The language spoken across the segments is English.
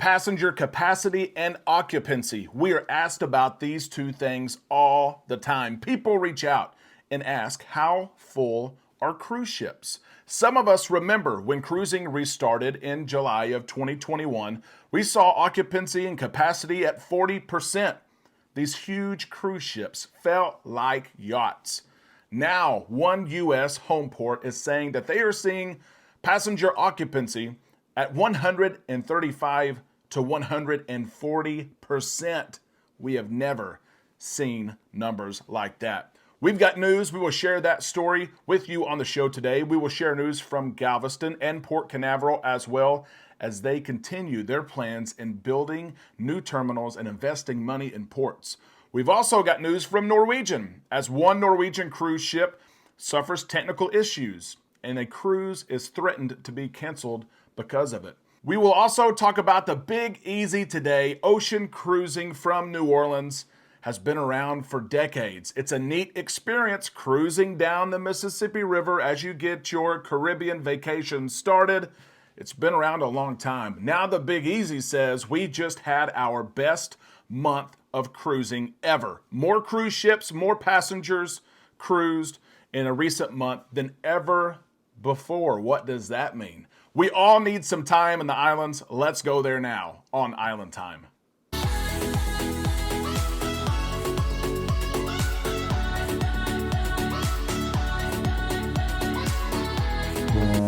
passenger capacity and occupancy. We are asked about these two things all the time. People reach out and ask, how full are cruise ships? Some of us remember when cruising restarted in July of 2021, we saw occupancy and capacity at 40%. These huge cruise ships felt like yachts. Now, one U.S. homeport is saying that they are seeing passenger occupancy at 135 to 140%. We have never seen numbers like that. We've got news. We will share that story with you on the show today. We will share news from Galveston and Port Canaveral as well as they continue their plans in building new terminals and investing money in ports. We've also got news from Norwegian as one Norwegian cruise ship suffers technical issues and a cruise is threatened to be canceled because of it. We will also talk about the Big Easy today. Ocean cruising from New Orleans has been around for decades. It's a neat experience cruising down the Mississippi River as you get your Caribbean vacation started. It's been around a long time. Now the Big Easy says we just had our best month of cruising ever. More cruise ships, more passengers cruised in a recent month than ever before. What does that mean? We all need some time in the islands. Let's go there now on Island Time.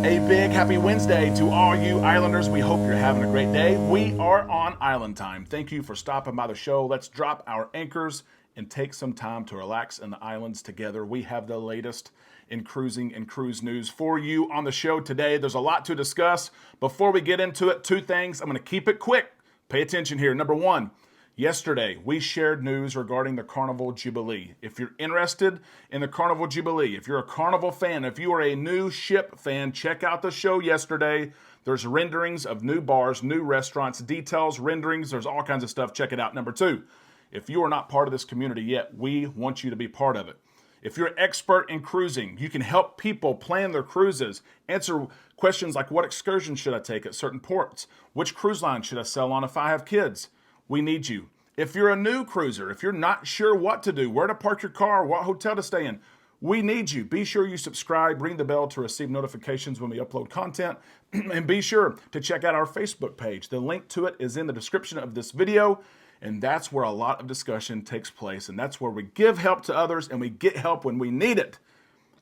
A big happy Wednesday to all you islanders. We hope you're having a great day. We are on Island Time. Thank you for stopping by the show. Let's drop our anchors and take some time to relax in the islands together. We have the latest in cruising and cruise news for you on the show today. There's a lot to discuss. Before we get into it, two things. I'm going to keep it quick. Pay attention here. Number one, yesterday we shared news regarding the Carnival Jubilee. If you're interested in the Carnival Jubilee, if you're a Carnival fan, if you are a new ship fan, check out the show yesterday. There's renderings of new bars, new restaurants, details, renderings. There's all kinds of stuff. Check it out. Number two, if you are not part of this community yet, we want you to be part of it. If you're an expert in cruising, you can help people plan their cruises, answer questions like what excursion should I take at certain ports? Which cruise line should I sail on if I have kids? We need you. If you're a new cruiser, if you're not sure what to do, where to park your car, what hotel to stay in, we need you. Be sure you subscribe, ring the bell to receive notifications when we upload content, and be sure to check out our Facebook page. The link to it is in the description of this video. And that's where a lot of discussion takes place. And that's where we give help to others and we get help when we need it.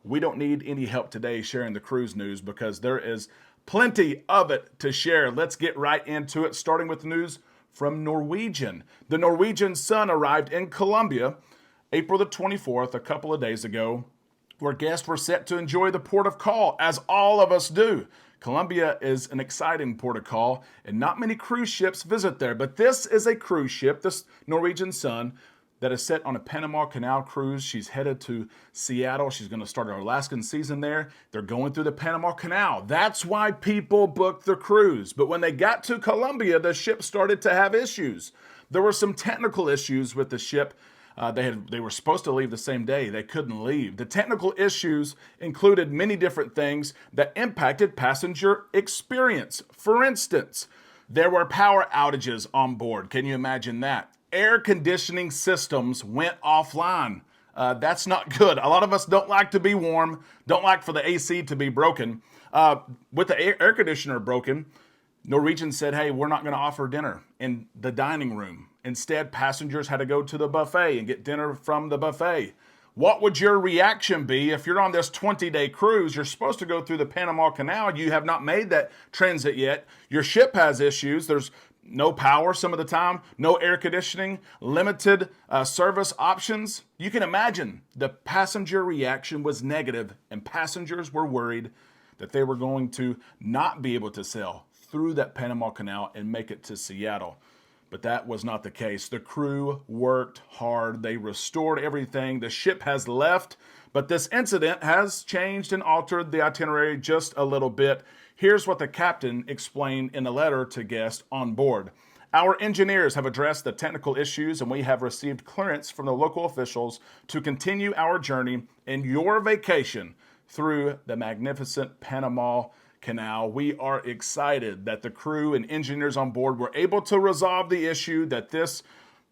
We don't need any help today sharing the cruise news because there is plenty of it to share. Let's get right into it, starting with news from Norwegian. The Norwegian Sun arrived in Colombia April the 24th, a couple of days ago, where guests were set to enjoy the port of call, as all of us do. Colombia is an exciting port of call, and not many cruise ships visit there. But this is a cruise ship, this Norwegian Sun, that is set on a Panama Canal cruise. She's headed to Seattle. She's going to start her Alaskan season there. They're going through the Panama Canal. That's why people book the cruise. But when they got to Colombia, the ship started to have issues. There were some technical issues with the ship. They were supposed to leave the same day. They couldn't leave. The technical issues included many different things that impacted passenger experience. For instance, there were power outages on board. Can you imagine that? Air conditioning systems went offline. That's not good. A lot of us don't like to be warm, don't like for the AC to be broken. With the air conditioner broken, Norwegian said, hey, we're not going to offer dinner in the dining room. Instead, passengers had to go to the buffet and get dinner from the buffet. What would your reaction be if you're on this 20-day cruise? You're supposed to go through the Panama Canal. You have not made that transit yet. Your ship has issues. There's no power some of the time, no air conditioning, limited service options. You can imagine the passenger reaction was negative, and passengers were worried that they were going to not be able to sail through that Panama Canal and make it to Seattle. But that was not the case. The crew worked hard. They restored everything. The ship has left, but this incident has changed and altered the itinerary just a little bit. Here's what the captain explained in a letter to guests on board. Our engineers have addressed the technical issues, and we have received clearance from the local officials to continue our journey in your vacation through the magnificent Panama Canal. We are excited that the crew and engineers on board were able to resolve the issue that this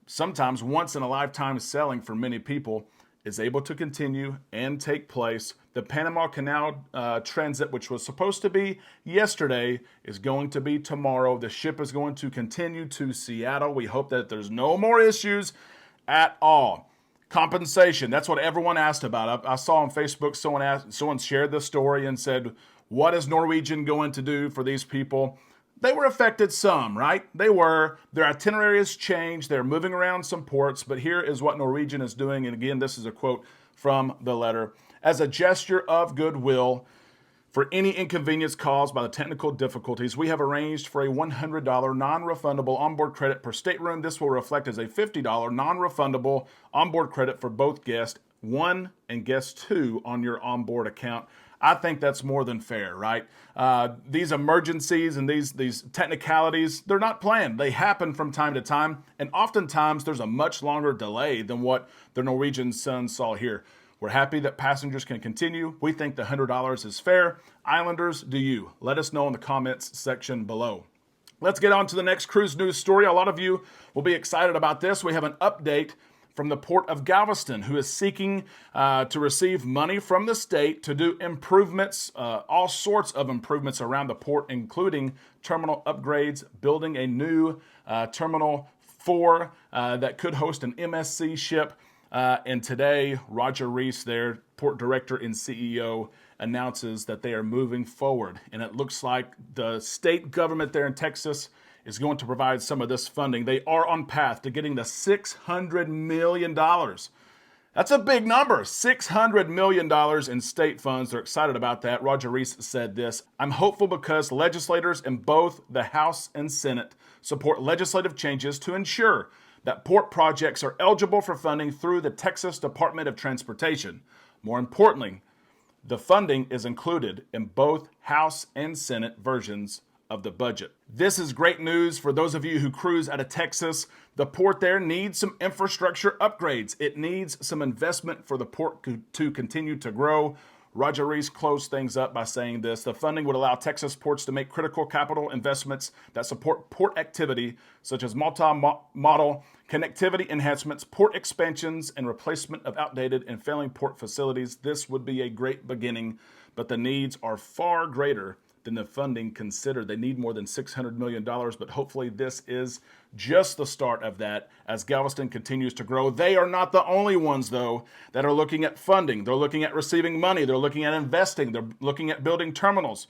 sometimes once in a lifetime sailing for many people is able to continue and take place. The Panama Canal transit, which was supposed to be yesterday, is going to be tomorrow. The ship is going to continue to Seattle. We hope that there's no more issues at all. Compensation, that's what everyone asked about. I saw on Facebook someone shared this story and said, what is Norwegian going to do for these people? They were affected some, right? They were. Their itinerary has changed. They're moving around some ports, but here is what Norwegian is doing. And again, this is a quote from the letter. As a gesture of goodwill for any inconvenience caused by the technical difficulties, we have arranged for a $100 non-refundable onboard credit per stateroom. This will reflect as a $50 non-refundable onboard credit for both guest 1 and guest 2 on your onboard account. I think that's more than fair, right? These emergencies and these technicalities, they're not planned. They happen from time to time, and oftentimes there's a much longer delay than what the Norwegian Sun saw here. We're happy that passengers can continue. We think the $100 is fair. Islanders, do you? Let us know in the comments section below. Let's get on to the next cruise news story. A lot of you will be excited about this. We have an update from the Port of Galveston, who is seeking to receive money from the state to do improvements, all sorts of improvements around the port, including terminal upgrades, building a new Terminal 4 that could host an MSC ship. And today, Roger Reese, their port director and CEO, announces that they are moving forward. And it looks like the state government there in Texas is going to provide some of this funding. They are on path to getting the $600 million. That's a big number, $600 million in state funds. They're excited about that. Roger Reese said this, I'm hopeful because legislators in both the House and Senate support legislative changes to ensure that port projects are eligible for funding through the Texas Department of Transportation. More importantly, the funding is included in both House and Senate versions of the budget. This is great news for those of you who cruise out of Texas. The port there needs some infrastructure upgrades. It needs some investment for the port to continue to grow. Roger Reese closed things up by saying this, the funding would allow Texas ports to make critical capital investments that support port activity, such as multi-modal connectivity enhancements, port expansions, and replacement of outdated and failing port facilities. This would be a great beginning, but the needs are far greater than the funding considered. They need more than $600 million, but hopefully this is just the start of that as Galveston continues to grow. They are not the only ones, though, that are looking at funding. They're looking at receiving money. They're looking at investing. They're looking at building terminals.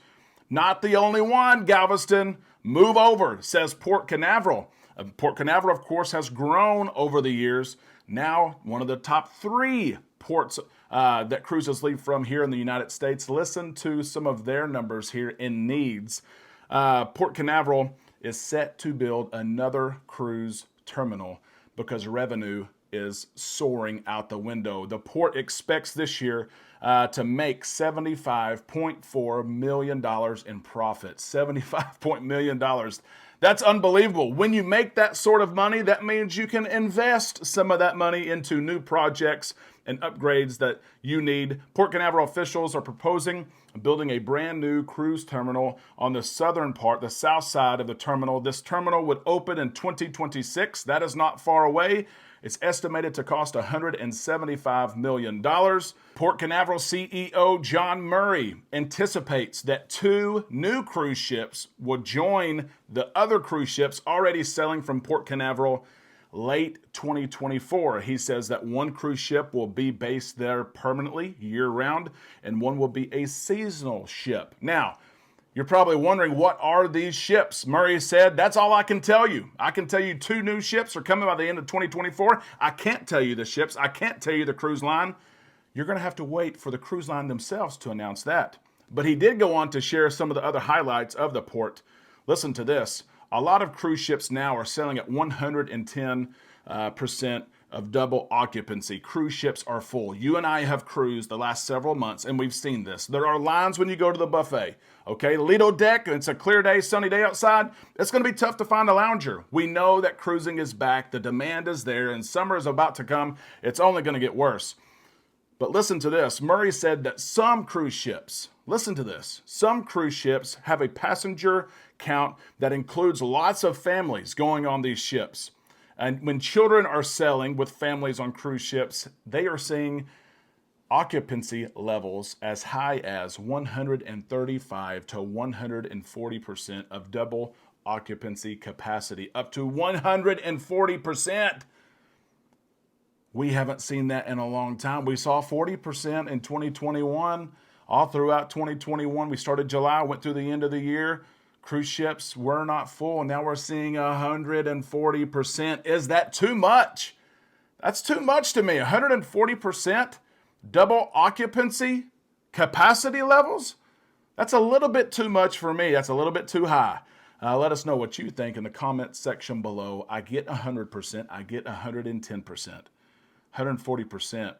Not the only one, Galveston. Move over, says Port Canaveral. Port Canaveral, of course, has grown over the years. Now, one of the top 3 ports that cruises leave from here in the United States. Listen to some of their numbers here in needs. Port Canaveral is set to build another cruise terminal because revenue is soaring out the window. The port expects this year to make $75.4 million in profit. $75 million. That's unbelievable. When you make that sort of money, that means you can invest some of that money into new projects and upgrades that you need. Port Canaveral officials are proposing building a brand new cruise terminal on the southern part, the south side of the terminal. This terminal would open in 2026. That is not far away. It's estimated to cost $175 million. Port Canaveral CEO John Murray anticipates that 2 new cruise ships will join the other cruise ships already sailing from Port Canaveral late 2024. He says that 1 cruise ship will be based there permanently year-round, and 1 will be a seasonal ship. Now, you're probably wondering, what are these ships? Murray said, that's all I can tell you. I can tell you 2 new ships are coming by the end of 2024. I can't tell you the ships. I can't tell you the cruise line. You're going to have to wait for the cruise line themselves to announce that. But he did go on to share some of the other highlights of the port. Listen to this. A lot of cruise ships now are selling at 110% of double occupancy. Cruise ships are full. You and I have cruised the last several months, and we've seen this. There are lines when you go to the buffet. Okay, Lido deck, it's a clear day, sunny day outside. It's going to be tough to find a lounger. We know that cruising is back. The demand is there, and summer is about to come. It's only going to get worse. But listen to this. Murray said that some cruise ships, listen to this, some cruise ships have a passenger count that includes lots of families going on these ships. And when children are sailing with families on cruise ships, they are seeing occupancy levels as high as 135 to 140% of double occupancy capacity, up to 140%. We haven't seen that in a long time. We saw 40% in 2021, all throughout 2021. We started July, went through the end of the year. Cruise ships were not full, and now we're seeing 140%. Is that too much? That's too much to me. 140% double occupancy capacity levels? That's a little bit too much for me. That's a little bit too high. Let us know what you think in the comments section below. I get 100%. I get 110%. 140%,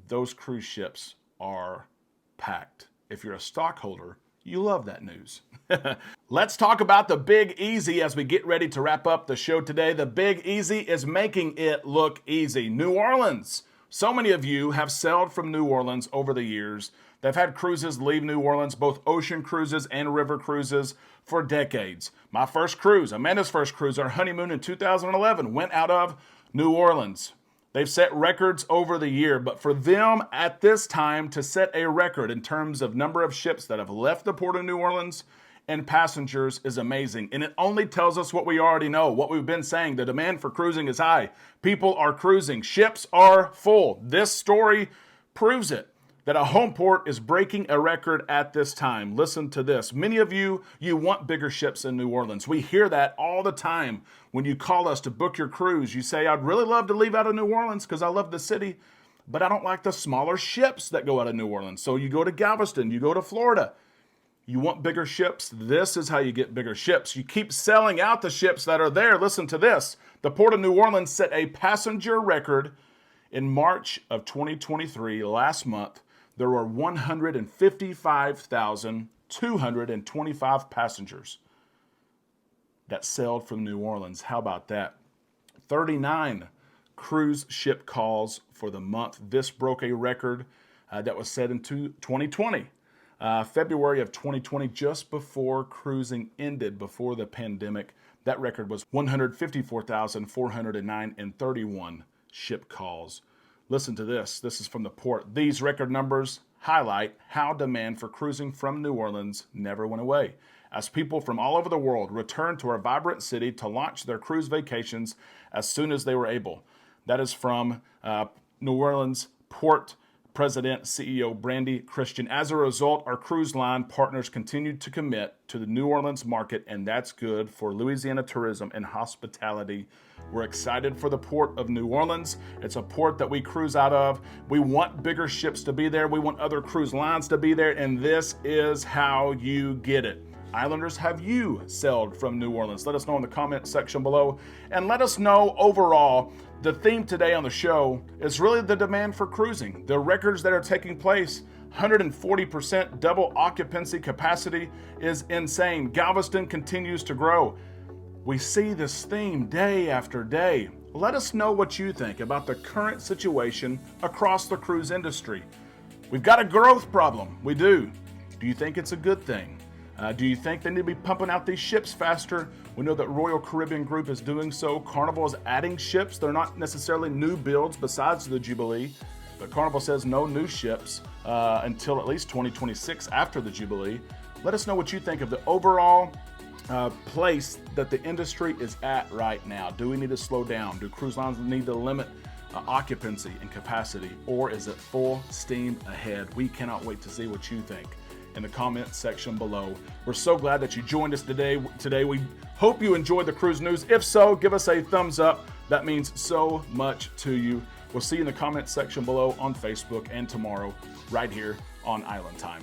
those cruise ships are packed. If you're a stockholder, you love that news. Let's talk about the Big Easy as we get ready to wrap up the show today. The Big Easy is making it look easy. New Orleans. So many of you have sailed from New Orleans over the years. They've had cruises leave New Orleans, both ocean cruises and river cruises, for decades. My first cruise, Amanda's first cruise, our honeymoon in 2011, went out of New Orleans. They've set records over the year, but for them at this time to set a record in terms of number of ships that have left the port of New Orleans and passengers is amazing. And it only tells us what we already know, what we've been saying. The demand for cruising is high. People are cruising. Ships are full. This story proves it, that a home port is breaking a record at this time. Listen to this. Many of you want bigger ships in New Orleans. We hear that all the time. When you call us to book your cruise, you say, I'd really love to leave out of New Orleans because I love the city, but I don't like the smaller ships that go out of New Orleans. So you go to Galveston, you go to Florida. You want bigger ships? This is how you get bigger ships. You keep selling out the ships that are there. Listen to this. The Port of New Orleans set a passenger record in March of 2023, last month. There were 155,225 passengers that sailed from New Orleans. How about that? 39 cruise ship calls for the month. This broke a record that was set in 2020. February of 2020, just before cruising ended, before the pandemic, that record was 154,409 and 31 ship calls. Listen to this. This is from the port. These record numbers highlight how demand for cruising from New Orleans never went away, as people from all over the world returned to our vibrant city to launch their cruise vacations as soon as they were able. That is from New Orleans Port President, CEO Brandy Christian. As a result, our cruise line partners continued to commit to the New Orleans market, and that's good for Louisiana tourism and hospitality. We're excited for the Port of New Orleans. It's a port that we cruise out of. We want bigger ships to be there. We want other cruise lines to be there, and this is how you get it. Islanders, have you sailed from New Orleans? Let us know in the comment section below, and let us know overall. The theme today on the show is really the demand for cruising. The records that are taking place, 140% double occupancy capacity is insane. Galveston continues to grow. We see this theme day after day. Let us know what you think about the current situation across the cruise industry. We've got a growth problem. We do. Do you think it's a good thing? Do you think they need to be pumping out these ships faster? We know that Royal Caribbean Group is doing so. Carnival is adding ships. They're not necessarily new builds besides the Jubilee, but Carnival says no new ships until at least 2026 after the Jubilee. Let us know what you think of the overall place that the industry is at right now. Do we need to slow down? Do cruise lines need to limit occupancy and capacity, or is it full steam ahead? We cannot wait to see what you think in the comment section below. We're so glad that you joined us today. We hope you enjoyed the cruise news. If so, give us a thumbs up. That means so much to you. We'll see you in the comment section below on Facebook and tomorrow right here on Island Time.